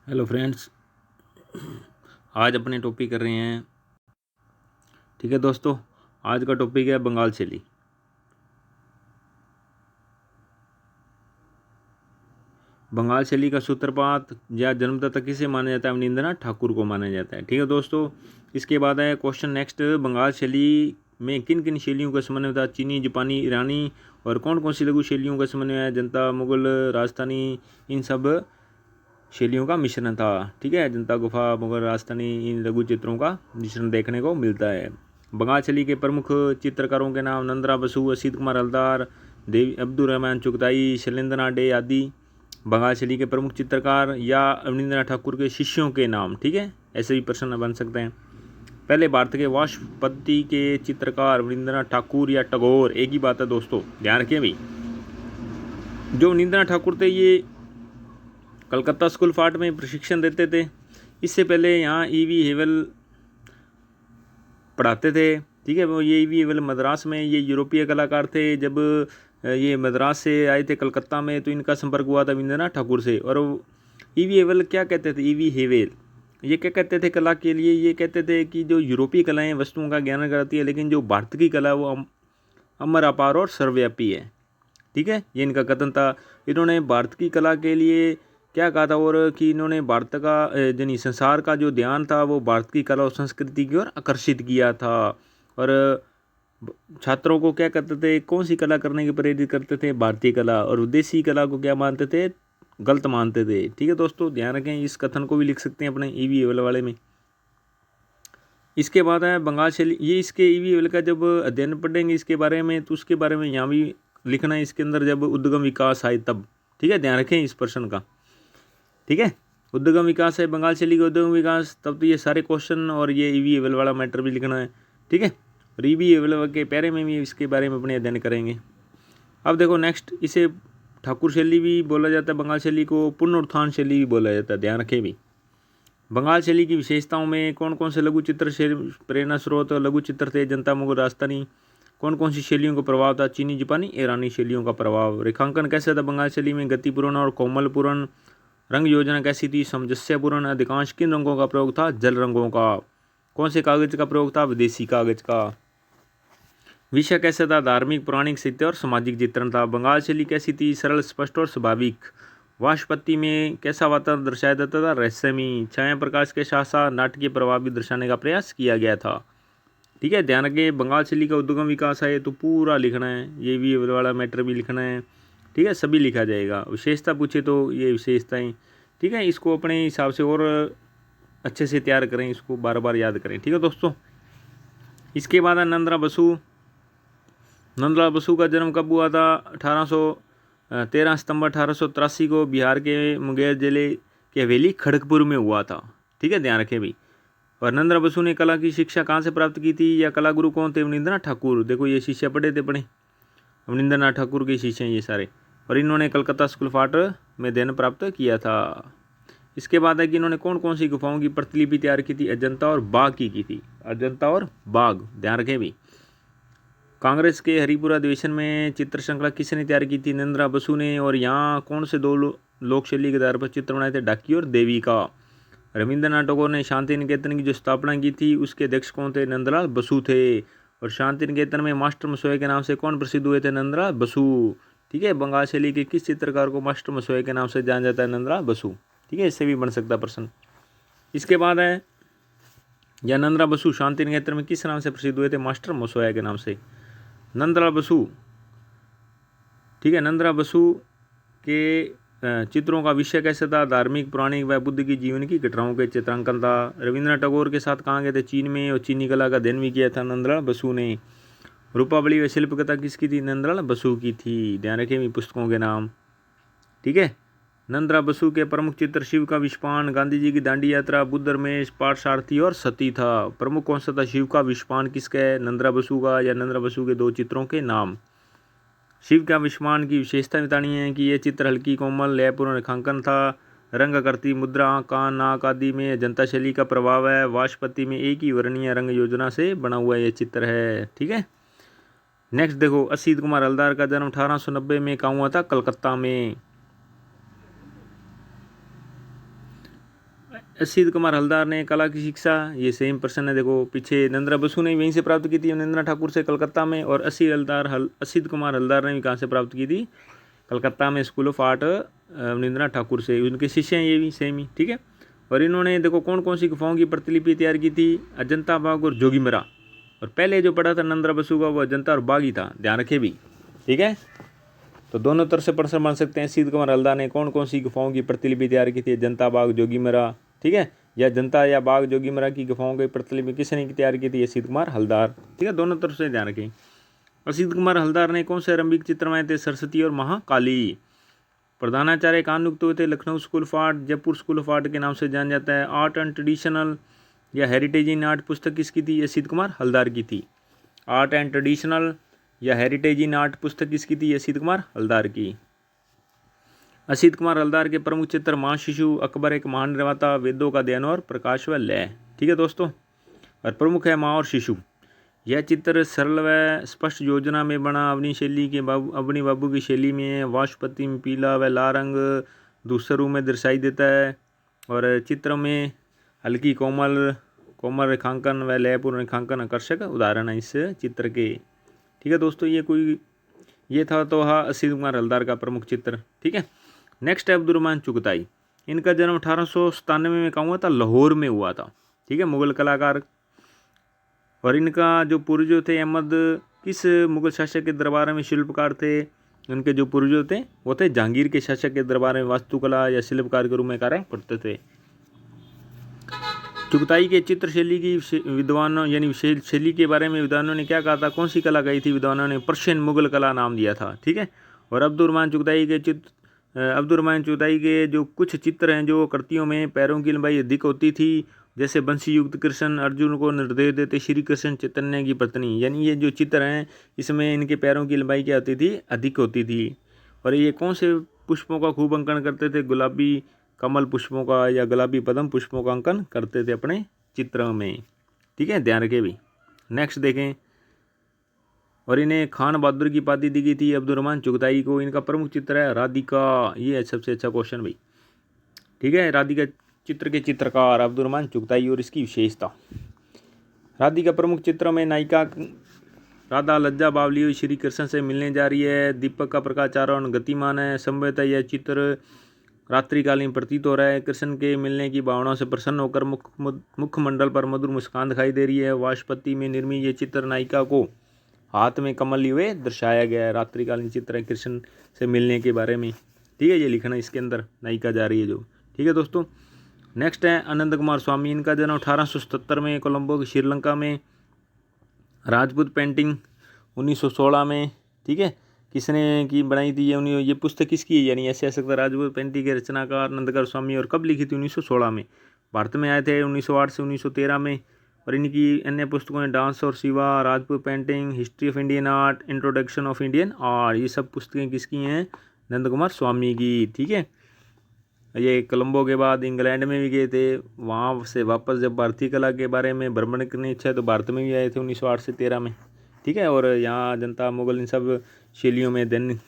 Hello friends, आज अपने topic कर रहे हैं। ठीक है दोस्तों, आज का टॉपिक है बंगाल शैली। बंगाल शैली का सूत्रपात या जन्मदाता किसे माना जाता है? अवनींद्रनाथ ठाकुर को माना जाता है। ठीक है दोस्तों, इसके बाद है क्वेश्चन नेक्स्ट, बंगाल शैली में किन किन शैलियों का समन्वय था? चीनी, जापानी, ईरानी और कौन कौन सी लघु शैलियों का समन्वय है? जनता, मुगल, राजस्थानी, इन सब शैलियों का मिश्रण था। ठीक है, जनता, गुफा, मुगल, राजस्थानी, इन लघु चित्रों का मिश्रण देखने को मिलता है। बंगाल शैली के प्रमुख चित्रकारों के नाम नंदरा बसु, असीत कुमार हलदार, देवी अब्दुल रहमान चुगताई, शैलेंद्रनाथ डे आदि बंगाल शैली के प्रमुख चित्रकार या अवनींद्रनाथ ठाकुर के शिष्यों के नाम। ठीक है, ऐसे भी प्रश्न बन सकते हैं। पहले भारत के वाष्पति के चित्रकार अवनींद्रनाथ ठाकुर या टगोर, एक ही बात है दोस्तों, ध्यान रखिए भाई। जो अवनींद्रनाथ ठाकुर थे ये कलकत्ता स्कूल ऑफ आर्ट में प्रशिक्षण देते थे। इससे पहले यहाँ ईवी हेवल पढ़ाते थे। ठीक है, वो ये ईवी हेवल मद्रास में, ये यूरोपीय कलाकार थे। जब ये मद्रास से आए थे कलकत्ता में तो इनका संपर्क हुआ था रविंद्रनाथ ठाकुर से। और ईवी हेवल क्या कहते थे? ईवी हेवल ये क्या कहते थे कला के लिए? ये कहते थे कि जो यूरोपीय कलाएँ वस्तुओं का ज्ञान कराती है, लेकिन जो भारत की कला वो अमर अपार और सर्वव्यापी है। ठीक है, ये इनका कथन था। इन्होंने भारत की कला के लिए क्या कहा था? और कि इन्होंने भारत का यानी संसार का जो ध्यान था वो भारत की कला और संस्कृति की ओर आकर्षित किया था। और छात्रों को क्या करते थे? कौन सी कला करने के प्रेरित करते थे? भारतीय कला। और विदेशी कला को क्या मानते थे? गलत मानते थे। ठीक है दोस्तों, ध्यान रखें, इस कथन को भी लिख सकते हैं अपने ईवी एवल वाले में। इसके बाद है बंगाल शैली। ये इसके ईवी एवल का जब अध्ययन पढ़ेंगे इसके बारे में तो उसके बारे में यहाँ भी लिखना है इसके अंदर, जब उद्गम विकास आए तब। ठीक है, ध्यान रखें इस प्रश्न का। ठीक है, उद्गम विकास है बंगाल शैली का उद्गम विकास, तब तो ये सारे क्वेश्चन और ये ईवी एवल वाला मैटर भी लिखना है। ठीक है, और ईवी एवल के पैरे में भी इसके बारे में अपने अध्ययन करेंगे। अब देखो नेक्स्ट, इसे ठाकुर शैली भी बोला जाता है, बंगाल शैली को पुनरुत्थान शैली भी बोला जाता है। ध्यान रखें भी। बंगाल शैली की विशेषताओं में कौन कौन से लघु चित्र प्रेरणा स्रोत लघु चित्र थे? जनता, मुगल, राजस्थानी। कौन कौन सी शैलियों का प्रभाव था? चीनी, जापानी, ईरानी शैलियों का प्रभाव। रेखांकन कैसा था बंगाल शैली में? गतिपूर्ण और कोमलपूर्ण। रंग योजना कैसी थी? सामंजस्यपूर्ण। अधिकांश किन रंगों का प्रयोग था? जल रंगों का। कौन से कागज का प्रयोग था? विदेशी कागज का। विषय कैसा था? धार्मिक, पौराणिक, साहित्य और सामाजिक चित्रण था। बंगाल शैली कैसी थी? सरल, स्पष्ट और स्वाभाविक। वाष्पत्ति में कैसा वातावरण दर्शाया जाता था? रहस्यमयी। छाया प्रकाश के साथ साथ नाटकीय प्रभाव भी दर्शाने का प्रयास किया गया था। ठीक है, ध्यान रखें, बंगाल शैली का उद्गम विकास है तो पूरा लिखना है, ये भी वाला मैटर भी लिखना है। ठीक है, सभी लिखा जाएगा। विशेषता पूछे तो ये विशेषताएं। ठीक है, इसको अपने हिसाब से और अच्छे से तैयार करें, इसको बार बार याद करें। ठीक है दोस्तों, इसके बाद है नंदलाल बसु। नंदलाल बसु का जन्म कब हुआ था? 13 सितंबर 1883 को बिहार के मुंगेर जिले के हवेली खड़गपुर में हुआ था। ठीक है, ध्यान रखें भाई। और नंदलाल बसु ने कला की शिक्षा कहाँ से प्राप्त की थी? या कला गुरु कौन थे? अवनींद्रनाथ ठाकुर। देखो ये शिष्य पढ़े थे अपने, अवनींद्रनाथ ठाकुर के शिष्य हैं ये सारे। और इन्होंने कलकत्ता स्कूल ऑफ आर्ट में अध्ययन प्राप्त किया था। इसके बाद है कि इन्होंने कौन कौन सी गुफाओं की प्रतिलिपि तैयार की थी? अजंता और बाघ की थी। अजंता और बाघ, ध्यान रखें भी। कांग्रेस के हरिपुरा अधिवेशन में चित्र श्रृंखला किसने तैयार की थी? नंदलाल बसु ने। और यहाँ कौन से दो लोक शैली के आधार पर चित्र बनाए थे? डाकी और देवी का। रविंद्रनाथ टैगोर ने शांति निकेतन की जो स्थापना की थी उसके अध्यक्ष कौन थे? नंदलाल बसु थे। और शांति निकेतन में मास्टर मसोए के नाम से कौन प्रसिद्ध हुए थे? नंदलाल बसु। ठीक है, बंगाल शैली के किस चित्रकार को मास्टर मसोए के नाम से जाना जाता है? नंदलाल बसु। ठीक है, इससे भी बन सकता प्रश्न। इसके बाद है या नंदलाल बसु शांति निकेतन में किस नाम से प्रसिद्ध हुए थे? मास्टर मसोया के नाम से। नंदलाल बसु, ठीक है, नंदलाल बसु के चित्रों का विषय कैसा था? धार्मिक, पौराणिक व बुद्ध की जीवन की घटनाओं के चित्रांकन था। रविंद्रनाथ टैगोर के साथ कहाँ गए थे? चीन में। और चीनी कला का अध्ययन भी किया था नंदलाल बसु ने। रूपावली व शिल्पकथा किसकी थी? नंदलाल बसु की थी। ध्यान रखें पुस्तकों के नाम। ठीक है, नंदलाल बसु के प्रमुख चित्र शिव का विषपान, गांधी जी की दांडी यात्रा, बुद्ध रमेश, पाठसारथी और सती था। प्रमुख कौन सा था? शिव का विषपान किसका है? नंदलाल बसु का। या नंदलाल बसु के दो चित्रों के नाम। शिव का विषपान की विशेषता बतानी है कि यह चित्र हल्की, कोमल, लयपूर्ण रेखांकन था। रंग आकृति, मुद्रा, कान, नाक आदि में अजंता शैली का प्रभाव है। वाष्पत्ति में एक ही वर्णीय रंग योजना से बना हुआ यह चित्र है। ठीक है, नेक्स्ट देखो, असीत कुमार हलदार का जन्म 1890 में कहाँ हुआ था? कलकत्ता में। असित कुमार हलदार ने कला की शिक्षा, ये सेम प्रश्न है, देखो पीछे नंदरा बसु ने वहीं से प्राप्त की थी अवनिंद्र ठाकुर से कलकत्ता में, और असित कुमार हलदार ने भी कहाँ से प्राप्त की थी, कलकत्ता में school of art Avanindra Thakur से, उनके शिष्य हैं ये भी सेम ही, ठीक है। और इन्होंने देखो कौन कौन सी गुफाओं की प्रतिलिपि तैयार की थी, अजंता बाग और जोगीमरा। और पहले जो पढ़ा था नंदरा बसु का वो अजंता और बाग ही था, ध्यान रखे भी, ठीक है। तो दोनों तरफ से प्रश्न बन सकते हैं। असित कुमार हलदार ने कौन कौन सी गुफाओं की प्रतिलिपि तैयार की थी, अजंता बाग जोगीमरा, ठीक है, या जनता या बाग जोगीमरा की गुफाओं की प्रतिलिपि किसने तैयार की थी, असित कुमार हलदार, ठीक है। दोनों तरफ से ध्यान रखें। असित कुमार हलदार ने कौन से आरंभिक चित्र बनाए थे, सरस्वती और महाकाली। प्रधानाचार्य कहाँ नियुक्त हुए थे, Lucknow school of art, Jaipur school of art के नाम से जाना जाता है। आर्ट एंड ट्रेडिशनल या हेरिटेज इन आर्ट पुस्तक किसकी थी, असित कुमार हलदार की थी। आर्ट एंड ट्रेडिशनल या हेरिटेज इन आर्ट पुस्तक किसकी थी, असित कुमार हलदार की। असित कुमार हलदार के प्रमुख चित्र माँ शिशु, अकबर एक महान निर्माता, वेदों का अध्ययन और प्रकाश व लय, ठीक है दोस्तों। और प्रमुख है माँ और शिशु। यह चित्र सरल व स्पष्ट योजना में बना, अपनी बाबू की शैली में, वाशपति में पीला व लाल रंग दूसरों में दर्शाई देता है। और चित्र में हल्की कोमल रेखांकन व लयपूर्ण रेखांकन आकर्षक उदाहरण है इस चित्र के, ठीक है दोस्तों। ये था तो असित कुमार हलदार का प्रमुख चित्र, ठीक है। नेक्स्ट है अब्दुर्रहमान चुगताई। इनका जन्म 1897 में कहाँ हुआ था, लाहौर में हुआ था, ठीक है, मुगल कलाकार। और इनका जो पूर्वज थे अहमद, किस मुगल शासक के दरबार में शिल्पकार थे, उनके जो पूर्वज थे वो थे जहांगीर के शासक के दरबार में वास्तुकला या शिल्पकार के रूप में कार्य करते थे। चुगताई के चित्रशैली की विद्वानों यानी शैली के बारे में विद्वानों ने क्या कहा था, कौन सी कला कही थी, विद्वानों ने पर्शियन मुगल कला नाम दिया था, ठीक है। और अब्दुर्रहमान चुगताई के जो कुछ चित्र हैं जो कृतियों में पैरों की लंबाई अधिक होती थी, जैसे बंसी युक्त कृष्ण, अर्जुन को निर्देश देते श्री कृष्ण चैतन्य की पत्नी, यानी ये जो चित्र हैं इसमें इनके पैरों की लंबाई क्या होती थी, अधिक होती थी। और ये कौन से पुष्पों का खूब अंकन करते थे, गुलाबी कमल पुष्पों का या गुलाबी पद्म पुष्पों का अंकन करते थे अपने चित्रों में, ठीक है, ध्यान रखें भी। नेक्स्ट देखें। और इन्हें खान बहादुर की उपाधि दी गई थी अब्दुर्रहमान चुगताई को। इनका प्रमुख चित्र है राधिका, ये है सबसे अच्छा क्वेश्चन भाई, ठीक है। राधिका चित्र के चित्रकार अब्दुर्रहमान चुगताई। और इसकी विशेषता, राधिका प्रमुख चित्रों में नायिका राधा लज्जा बावली हुई श्री कृष्ण से मिलने जा रही है, दीपक का प्रकाचारण गतिमान है, संभवतः यह चित्र रात्रिकालीन प्रतीत हो रहा है, कृष्ण के मिलने की भावना से प्रसन्न होकर मुखमंडल पर मधुर मुस्कान दिखाई दे रही है। वाशपति में निर्मित ये चित्र नायिका को हाथ में कमल लिए हुए दर्शाया गया है, रात्रिकालीन चित्र है कृष्ण से मिलने के बारे में, ठीक है, ये लिखना इसके अंदर नायिका जा रही है जो, ठीक है दोस्तों। नेक्स्ट है आनंद कुमार स्वामी। इनका जन्म 1877 में कोलंबो की श्रीलंका में। राजपूत पेंटिंग 1916 में, ठीक है। किसने की बनाई थी ये पुस्तक किसकी है, यानी ऐसे सकता राजपूत पेंटिंग के रचनाकार आनंदकर स्वामी। और कब लिखी थी, 1916 में। भारत में आए थे 1908 से 1913 में। और इनकी अन्य पुस्तकों में डांस और Shiva, Rajput painting, history of Indian art, introduction of Indian art, ये सब पुस्तकें किसकी हैं, नंद कुमार स्वामी की, ठीक है। ये कोलंबो के बाद इंग्लैंड में भी गए थे, वहाँ से वापस जब भारतीय कला के बारे में भ्रमण करने इच्छा है तो भारत में भी आए थे 1908 से 13 में, ठीक है। और यहाँ जनता मुगल इन सब शैलियों में दिन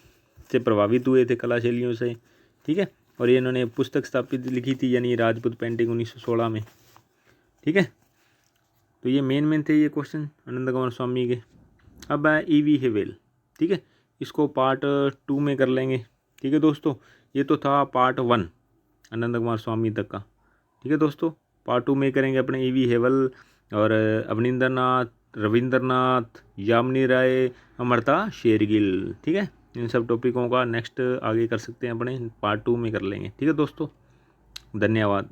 से प्रभावित हुए थे, कला शैलियों से, ठीक है। और ये इन्होंने पुस्तक स्थापित लिखी थी यानी राजपूत पेंटिंग 1916 में, ठीक है। तो ये मेन थे ये क्वेश्चन आनंद कुमार स्वामी के। अब है ईवी हेवेल, ठीक है, इसको पार्ट 2 में कर लेंगे, ठीक है दोस्तों। ये तो था पार्ट 1 आनंद कुमार स्वामी तक का, ठीक है दोस्तों। पार्ट 2 में करेंगे अपने ईवी हेवल और अवनिंद्रनाथ, रविंद्रनाथ, यामिनी राय, अमृता शेरगिल, ठीक है। इन सब टॉपिकों का नेक्स्ट आगे कर सकते हैं अपने पार्ट 2 में कर लेंगे, ठीक है दोस्तों। धन्यवाद।